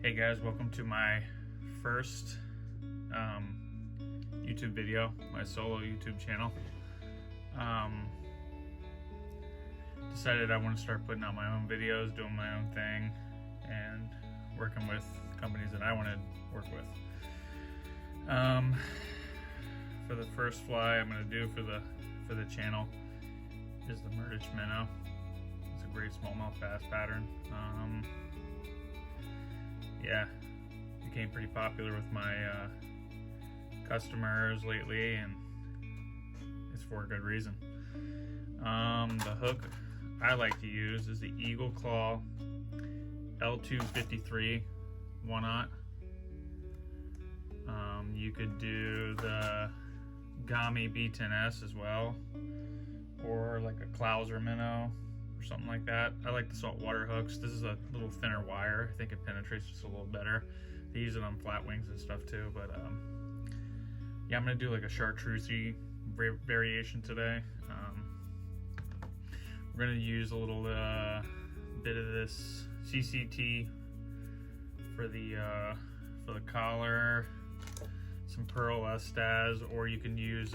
Hey guys, welcome to my first YouTube video, my solo YouTube channel. Decided I want to start putting out my own videos, doing my own thing, and working with companies that I want to work with. For the first fly I'm going to do for the channel is the Murdich Minnow. It's a great smallmouth bass pattern. Yeah, became pretty popular with my customers lately, and it's for a good reason. The hook I like to use is the Eagle Claw L253 1/0. You could do the Gami B10S as well, or like a Clouser minnow or something like that. I like the saltwater hooks. This is a little thinner wire. I think it penetrates just a little better. They use it on flat wings and stuff too, but yeah, I'm gonna do like a chartreusey variation today. We're gonna use a little bit of this CCT for the collar, some Tail-Estaz, or you can use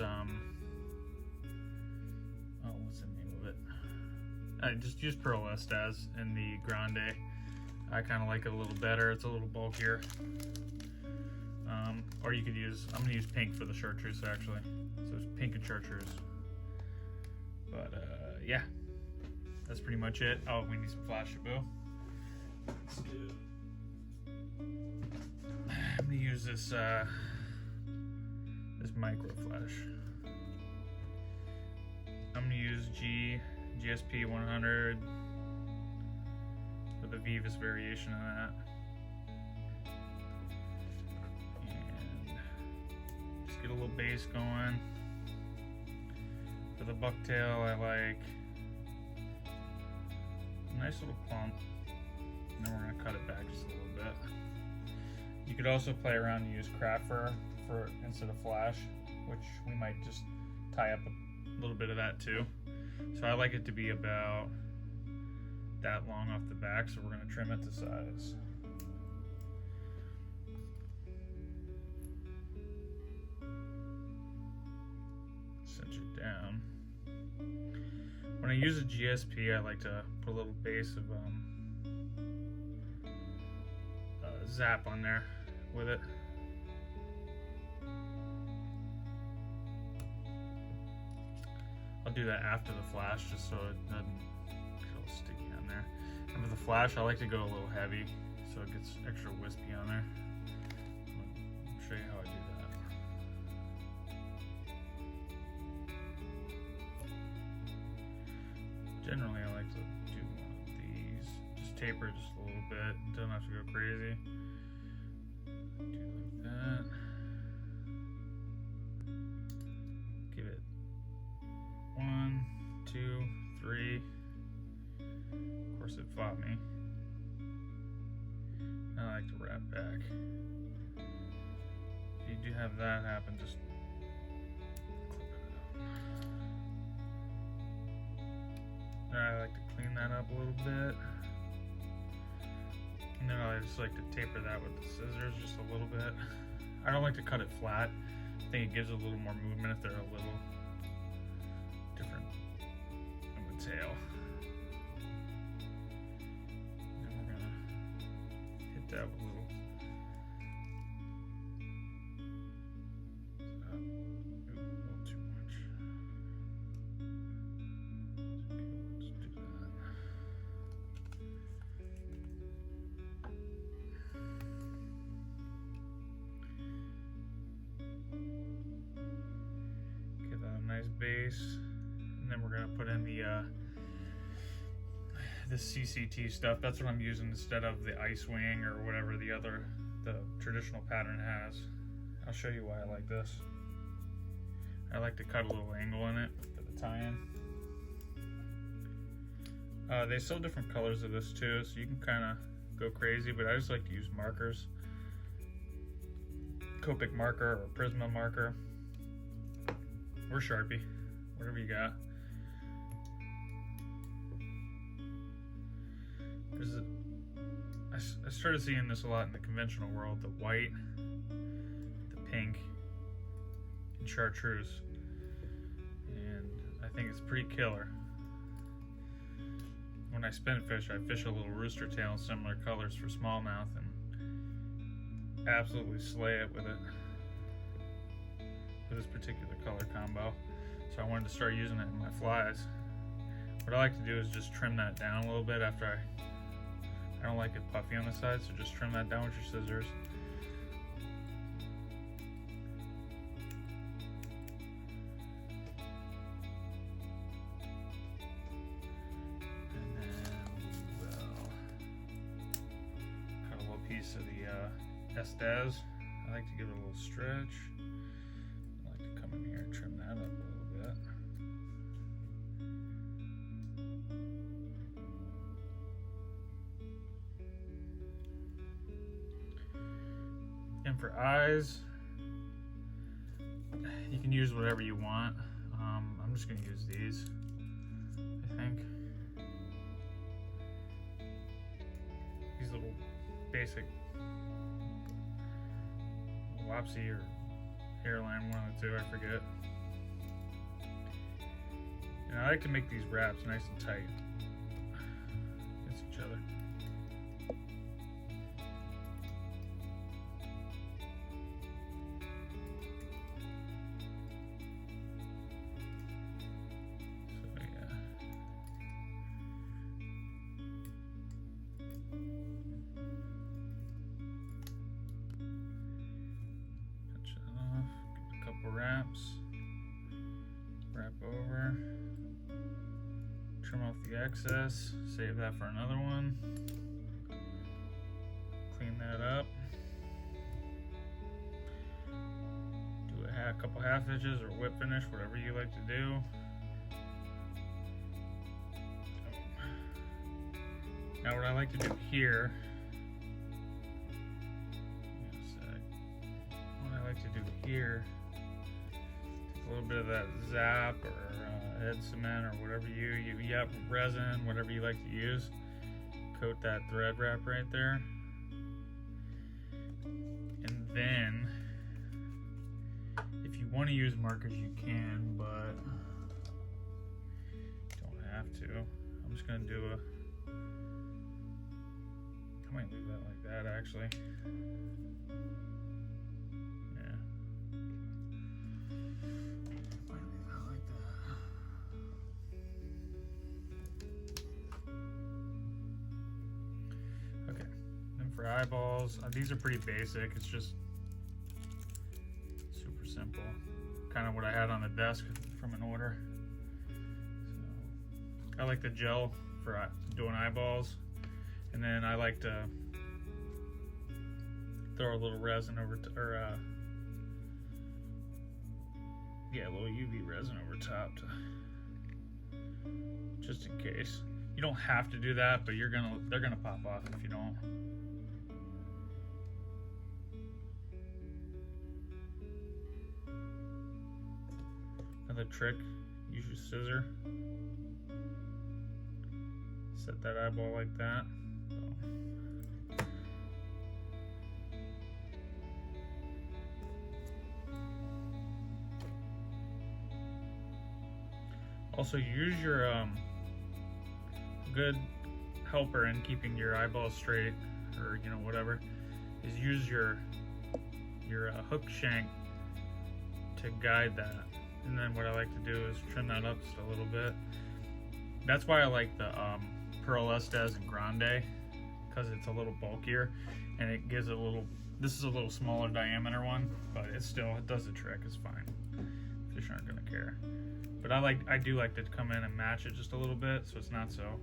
what's the name of it? I just use Tail-Estaz in the grande. I kind of like it a little better. It's a little bulkier. Or you could use, I'm gonna use pink for the chartreuse actually. So it's pink and chartreuse. But yeah, that's pretty much it. Oh, we need some Flashabou. Let's do. I'm gonna use this this micro flash. I'm gonna use GSP 100 with a veevus variation of that. And just get a little base going. For the bucktail, I like a nice little clump. And then we're gonna cut it back just a little bit. You could also play around and use craft fur for instead of flash, which we might just tie up a little bit of that too. So I like it to be about that long off the back, so we're going to trim it to size. Cinch it down. When I use a GSP, I like to put a little base of zap on there with it. I'll do that after the flash just so it doesn't get all sticky on there. And for the flash, I like to go a little heavy so it gets extra wispy on there. I'll show you how I do that. Generally, I like to do one of these. Just taper just a little bit. Doesn't have to go crazy. Do like that. Give it 1, 2, 3. Of course, it fought me. I like to wrap back. If you do have that happen, just clip it out. I like to clean that up a little bit. And then I just like to taper that with the scissors just a little bit. I don't like to cut it flat. I think it gives it a little more movement if they're a little different in the tail. And we're gonna hit that with a little. A little too much. Okay, let's do that. Give that a nice base. And then we're gonna put in the CCT stuff. That's what I'm using instead of the ice wing or whatever the traditional pattern has. I'll show you why I like this. I like to cut a little angle in it for the tie-in. They sell different colors of this too, so you can kind of go crazy, but I just like to use markers. Copic marker or Prisma marker. Or Sharpie, whatever you got. I started seeing this a lot in the conventional world, the white, the pink, and chartreuse. And I think it's pretty killer. When I spin fish, I fish a little rooster tail in similar colors for smallmouth and absolutely slay it with this particular color combo. So I wanted to start using it in my flies. What I like to do is just trim that down a little bit after I don't like it puffy on the side, so just trim that down with your scissors. And then we will cut a little piece of the Head-Estaz. I like to give it a little stretch. I like to come in here and trim that up a little bit. And for eyes, you can use whatever you want. I'm just going to use these, I think. These little basic Wapsie or hairline, one of the two, I forget. And I like to make these wraps nice and tight against each other. Wraps, wrap over, trim off the excess, save that for another one, clean that up, do a couple half hitches or whip finish, whatever you like to do. Now what I like to do here, a little bit of that zap or head cement or whatever you have resin, whatever you like to use. Coat that thread wrap right there. And then, if you want to use markers, you can, but don't have to. I'm just going to do I might leave that like that actually. For eyeballs, these are pretty basic. It's just super simple. Kind of what I had on the desk from an order. So, I like the gel for doing eyeballs. And then I like to throw a little resin over, a little UV resin over top just in case. You don't have to do that, but they're gonna pop off if you don't. Another trick, use your scissor. Set that eyeball like that. Also, use your good helper in keeping your eyeballs straight, or whatever, is use your hook shank to guide that. And then what I like to do is trim that up just a little bit. That's why I like the Head-Estaz and Grande, because it's a little bulkier and it gives it a little. This is a little smaller diameter one, but it does the trick. It's fine. Fish aren't gonna care. But I do like to come in and match it just a little bit, so it's not so.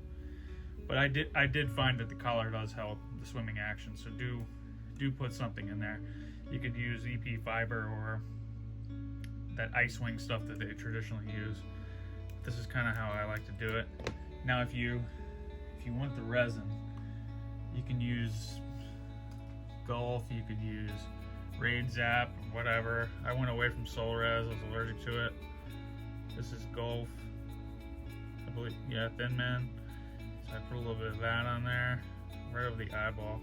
But I did find that the collar does help the swimming action, so do put something in there. You could use EP fiber or that ice wing stuff that they traditionally use. This is kind of how I like to do it. Now if you want the resin, you can use Gulf, you could use Raid Zap, whatever. I went away from Sol-Res, I was allergic to it. This is Gulf, I believe, yeah, Thin Man. So I put a little bit of that on there. right over the eyeball.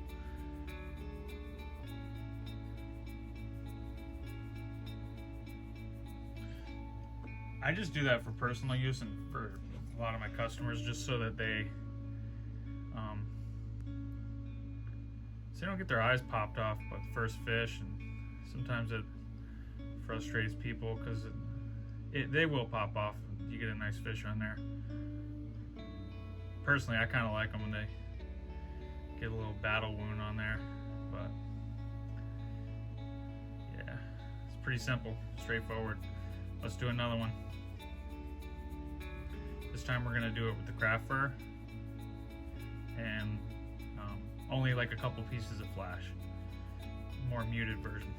I just do that for personal use and for a lot of my customers, just so that they don't get their eyes popped off by the first fish. And sometimes it frustrates people because they will pop off and you get a nice fish on there. Personally, I kind of like them when they get a little battle wound on there, but yeah, it's pretty simple, straightforward. Let's do another one. This time we're gonna do it with the craft fur and only like a couple pieces of flash, more muted version.